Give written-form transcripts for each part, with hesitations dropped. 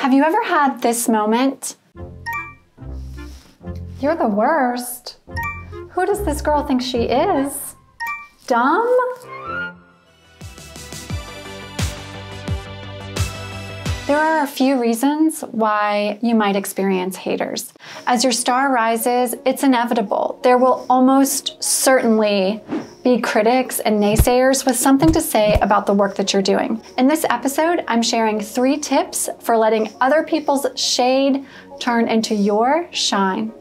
Have you ever had this moment? You're the worst. Who does this girl think she is? Dumb? There are a few reasons why you might experience haters. As your star rises, it's inevitable. There will almost certainly be critics and naysayers with something to say about the work that you're doing. In this episode, I'm sharing 3 tips for letting other people's shade turn into your shine.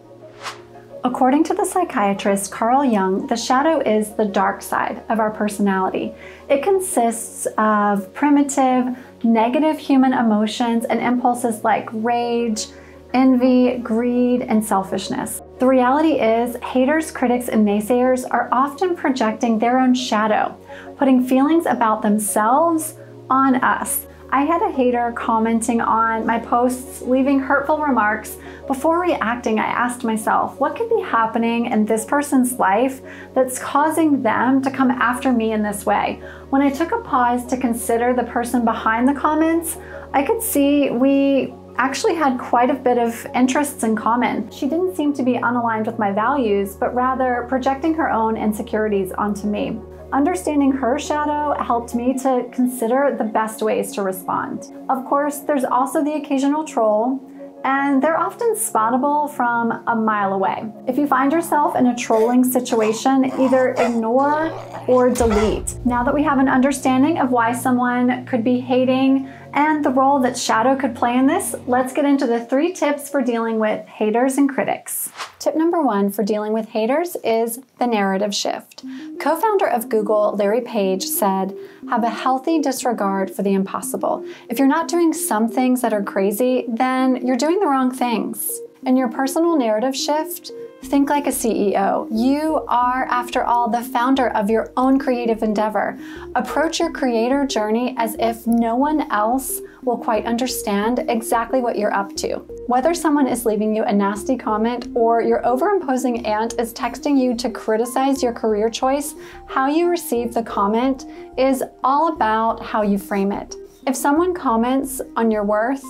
According to the psychiatrist Carl Jung, the shadow is the dark side of our personality. It consists of primitive, negative human emotions and impulses like rage, envy, greed, and selfishness. The reality is, haters, critics, and naysayers are often projecting their own shadow, putting feelings about themselves on us. I had a hater commenting on my posts, leaving hurtful remarks. Before reacting, I asked myself, what could be happening in this person's life that's causing them to come after me in this way? When I took a pause to consider the person behind the comments, I could see we actually had quite a bit of interests in common. She didn't seem to be unaligned with my values, but rather projecting her own insecurities onto me. Understanding her shadow helped me to consider the best ways to respond. Of course, there's also the occasional troll, and they're often spottable from a mile away. If you find yourself in a trolling situation, either ignore or delete. Now that we have an understanding of why someone could be hating and the role that shadow could play in this, let's get into the 3 tips for dealing with haters and critics. Tip number 1 for dealing with haters is the narrative shift. Co-founder of Google, Larry Page, said, "Have a healthy disregard for the impossible. If you're not doing some things that are crazy, then you're doing the wrong things." In your personal narrative shift, think like a CEO. You are, after all, the founder of your own creative endeavor. Approach your creator journey as if no one else will quite understand exactly what you're up to. Whether someone is leaving you a nasty comment or your overimposing aunt is texting you to criticize your career choice, how you receive the comment is all about how you frame it. If someone comments on your worth,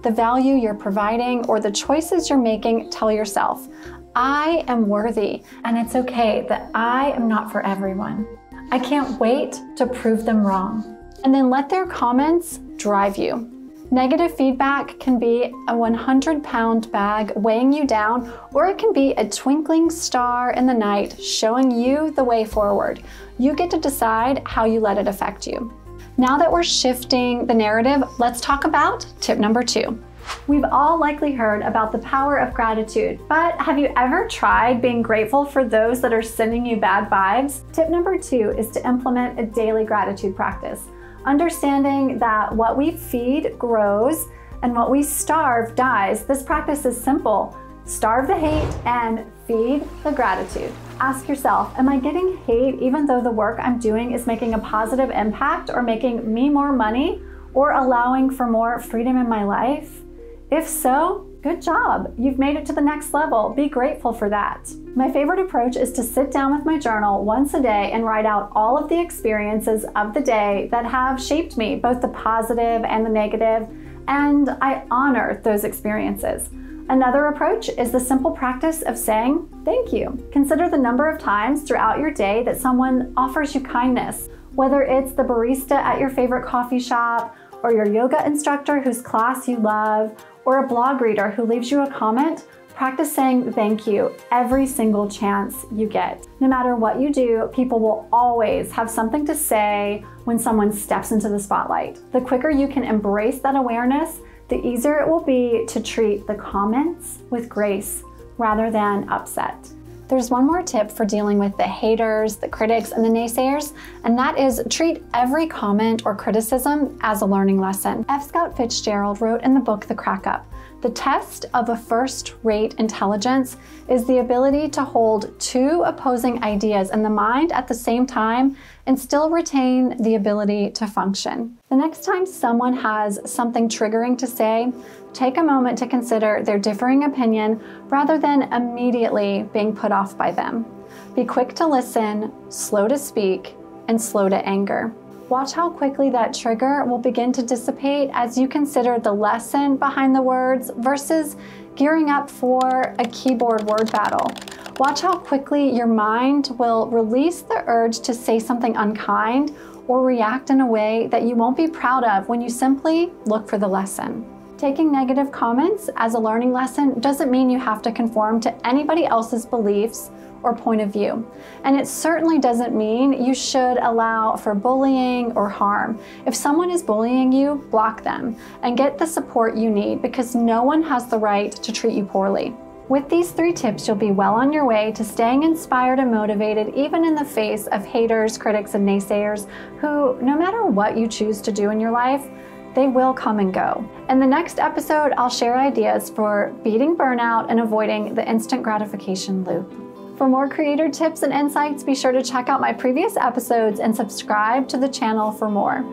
the value you're providing, or the choices you're making, tell yourself, I am worthy, and it's okay that I am not for everyone. I can't wait to prove them wrong. And then let their comments drive you. Negative feedback can be a 100-pound bag weighing you down, or it can be a twinkling star in the night showing you the way forward. You get to decide how you let it affect you. Now that we're shifting the narrative, let's talk about tip number 2. We've all likely heard about the power of gratitude, but have you ever tried being grateful for those that are sending you bad vibes? Tip number 2 is to implement a daily gratitude practice. Understanding that what we feed grows and what we starve dies. This practice is simple. Starve the hate and feed the gratitude. Ask yourself, am I getting hate even though the work I'm doing is making a positive impact or making me more money or allowing for more freedom in my life? If so, good job. You've made it to the next level. Be grateful for that. My favorite approach is to sit down with my journal once a day and write out all of the experiences of the day that have shaped me, both the positive and the negative, and I honor those experiences. Another approach is the simple practice of saying thank you. Consider the number of times throughout your day that someone offers you kindness, whether it's the barista at your favorite coffee shop, or your yoga instructor whose class you love, or a blog reader who leaves you a comment. Practice saying thank you every single chance you get. No matter what you do, people will always have something to say when someone steps into the spotlight. The quicker you can embrace that awareness, the easier it will be to treat the comments with grace rather than upset. There's one more tip for dealing with the haters, the critics, and the naysayers, and that is treat every comment or criticism as a learning lesson. F. Scott Fitzgerald wrote in the book The Crack Up, "The test of a first-rate intelligence is the ability to hold 2 opposing ideas in the mind at the same time and still retain the ability to function." The next time someone has something triggering to say, take a moment to consider their differing opinion rather than immediately being put off by them. Be quick to listen, slow to speak, and slow to anger. Watch how quickly that trigger will begin to dissipate as you consider the lesson behind the words versus gearing up for a keyboard word battle. Watch how quickly your mind will release the urge to say something unkind or react in a way that you won't be proud of when you simply look for the lesson. Taking negative comments as a learning lesson doesn't mean you have to conform to anybody else's beliefs or point of view. And it certainly doesn't mean you should allow for bullying or harm. If someone is bullying you, block them and get the support you need, because no one has the right to treat you poorly. With these 3 tips, you'll be well on your way to staying inspired and motivated, even in the face of haters, critics, and naysayers who, no matter what you choose to do in your life, they will come and go. In the next episode, I'll share ideas for beating burnout and avoiding the instant gratification loop. For more creator tips and insights, be sure to check out my previous episodes and subscribe to the channel for more.